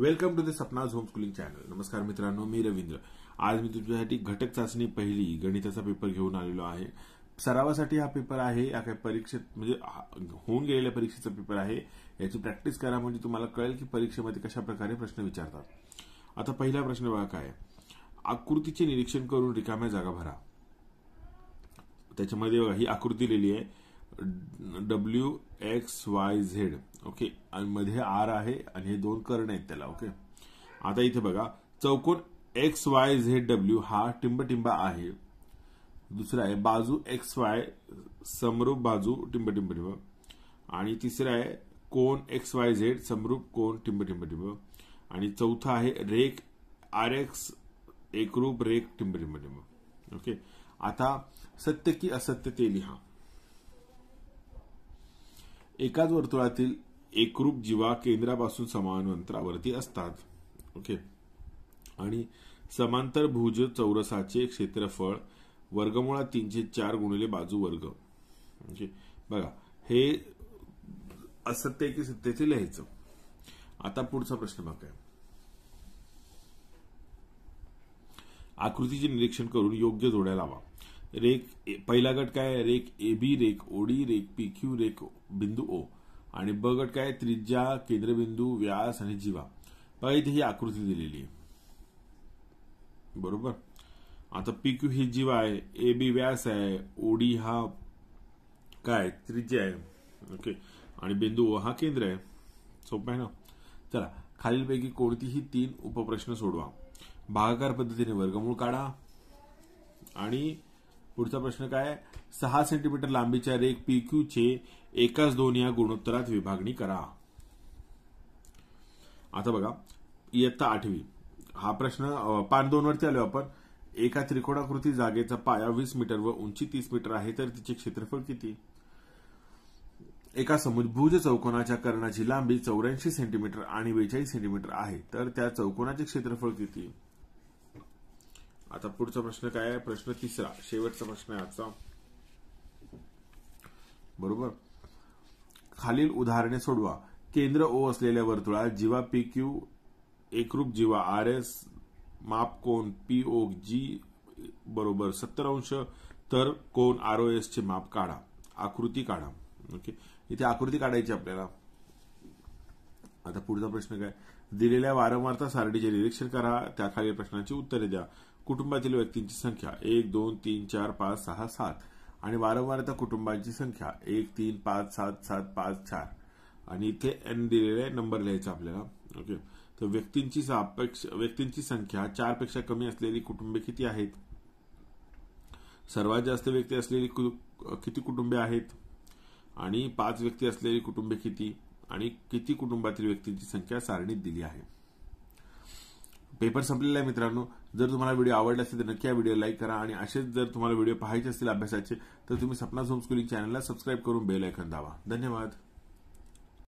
Welcome to the Sapna's home schooling channel. नमस्कार मित्रांनो, मी रवींद्र। आज मी तुमच्यासाठी घटक चाचणी पहिली गणिताचा पेपर घेऊन आलेलो आहे। सरावासाठी हा पेपर आहे, या काही परीक्षेत म्हणजे होऊन गेलेल्या परीक्षेचा पेपर आहे। याची प्रॅक्टिस करा म्हणजे तुम्हाला कळेल की परीक्षेमध्ये कशा प्रकारे प्रश्न विचारतात। आता पहिला प्रश्न बघा काय, आकृतीचे निरीक्षण करून रिकाम्या जागा भरा। त्याच्यामध्ये बघा ही आकृती लिहिली आहे WXYZ, ओके, आणि मध्ये R आहे आणि हे दोन कर्ण आहेत त्याला, ओके। आता इथे बघा चौकोन XYZW हा टिंबटिंबा आहे। दुसरा आहे बाजू XY समरूप बाजू टिंबटिंब, आणि तिसरा आहे कोन XYZ समरूप कोन टिंबटिंब, आणि चौथा आहे रेख RX एकरूप रेख टिंबटिंब, ओके। आता सत्य की असत्य ते लिहा। एकाच वर्तुळातील एकरूप जीवा केंद्रापासून समान अंतरावरती असतात, ओके, आणि समांतर भुज चौरसाचे क्षेत्रफळ वर्गमुळात 3/4 गुणिले बाजू वर्ग, ओके। बघा हे असत्य की सत्य ते लिहायचं। आता पुढचा प्रश्न बघा, आकृतीचे निरीक्षण करून योग्य जोड्या लावा। रेख पहिला गट काय, रेख AB, रेख OD, रेख PQ, रेख बिंदू O, आणि ब गट काय, त्रिज्या, केंद्रबिंदू, व्यास आणि जीवा। बघा इथे ही आकृती दिलेली आहे, बरोबर। आता PQ ही जीवा आहे, AB व्यास आहे, OD हा काय त्रिज्या आहे, ओके, आणि बिंदू O हा केंद्र आहे। सोपं आहे ना। चला खालीलपैकी कोणतीही 3 उपप्रश्न सोडवा। भागाकार पद्धतीने वर्गमूळ काढा, आणि पुढचा प्रश्न काय, 6 सेंटीमीटर लांबीच्या रेख PQ चे 1:2 या गुणोत्तरात विभागणी करा। आता बघा इयत्ता 8वी हा प्रश्न पान 2 वरती आलो आपण। एका त्रिकोणाकृती जागेचा पाया 20 मीटर व उंची 30 मीटर आहे, तर तिचे क्षेत्रफळ किती? एका समभुज चौकोनाच्या कर्णाची लांबी 84 सेंटीमीटर आणि 42 सेंटीमीटर आहे, तर त्या चौकोनाचे क्षेत्रफळ किती? आता पुढचा प्रश्न काय आहे, प्रश्न तिसरा, शेवटचा प्रश्न आहे आजचा, बरोबर। खालील उदाहरणे सोडवा। केंद्र O असलेल्या वर्तुळात जीवा PQ एकरूप जीवा RS माप कोन POG बरोबर 70 अंश, तर कोन ROS चे माप काढा। आकृती काढा, ओके। इथे आकृती काढायची आपल्याला। आता पुढचा प्रश्न काय, दिलेल्या वारंवारता सारणीचे निरीक्षण करा, त्याखालील प्रश्नांची उत्तरे द्या। कुटुंबातील व्यक्तींची संख्या 1 2 3 4 5 6 7, आणि वारंवारता कुटुंबांची संख्या 1 3 5 7 7 5 4, आणि इथे n दिलेले नंबर लिहायचा आपल्याला, ओके। तर व्यक्तींची संख्या 4 पेक्षा कमी असलेली कुटुंबे किती आहेत? सर्वात जास्त व्यक्ती असलेली किती कुटुंबे आहेत? आणि 5 व्यक्ती असलेली कुटुंबे किती? आणि किती कुटुंबातील व्यक्तींची संख्या सारणीत दिली आहे? पेपर संपलेला आहे मित्रांनो। जर तुम्हाला व्हिडिओ आवडला असेल तर नक्की हा व्हिडिओ लाईक करा, आणि असेच जर तुम्हाला व्हिडिओ पाहायचे असतील अभ्यासाचे तर तुम्ही सपनाज होम स्कूलिंग चॅनलला सबस्क्राईब करून बेल आयकॉन दाबा। धन्यवाद।